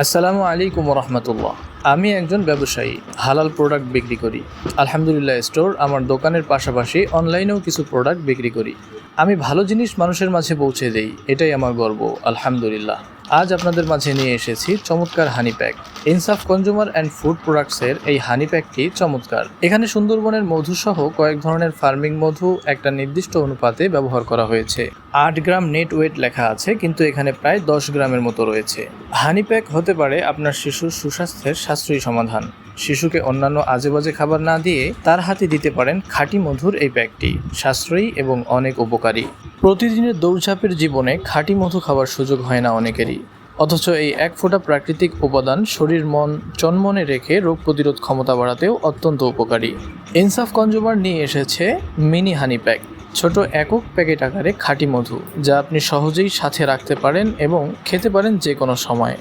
আসসালামু আলাইকুম রহমতুল্লাহ। আমি একজন ব্যবসায়ী, হালাল প্রোডাক্ট বিক্রি করি। আলহামদুলিল্লাহ স্টোর আমার দোকানের পাশাপাশি অনলাইনেও কিছু প্রোডাক্ট বিক্রি করি। আমি ভালো জিনিস মানুষের মাঝে পৌঁছে দেই, এটাই আমার গর্ব। আলহামদুলিল্লাহ। আজ আপনাদের মাঝে নিয়ে এসেছি চমৎকার হানি প্যাক। ইনসাফ কনজিউমার অ্যান্ড ফুড প্রোডাক্টসের এই হানি প্যাকটি চমৎকার। এখানে সুন্দরবনের মধুসহ কয়েক ধরনের ফার্মিং মধু একটা নির্দিষ্ট অনুপাতে ব্যবহার করা হয়েছে। 8 গ্রাম নেট ওয়েট লেখা আছে, কিন্তু এখানে প্রায় 10 গ্রামের মতো রয়েছে। হানি প্যাক হতে পারে আপনার শিশুর সুস্বাস্থ্যের সাশ্রয়ী সমাধান। শিশুকে অন্যান্য আজেবাজে খাবার না দিয়ে তার হাতে দিতে পারেন খাঁটি মধুর এই প্যাকটি, সাশ্রয়ী এবং অনেক উপকারী। প্রতিদিনের দৌড়ঝাঁপের জীবনে খাঁটি মধু খাওয়ার সুযোগ হয় না অনেকেরই, অথচ এই এক ফোঁটা প্রাকৃতিক উপাদান শরীর মন চনমনে রেখে রোগ প্রতিরোধ ক্ষমতা বাড়াতেও অত্যন্ত উপকারী। ইনসাফ কনজিউমার নিয়ে এসেছে মিনি হানি প্যাক, ছোট একক প্যাকেট আকারে খাঁটি মধু, যা আপনি সহজেই সাথে রাখতে পারেন এবং খেতে পারেন যে কোনো সময়।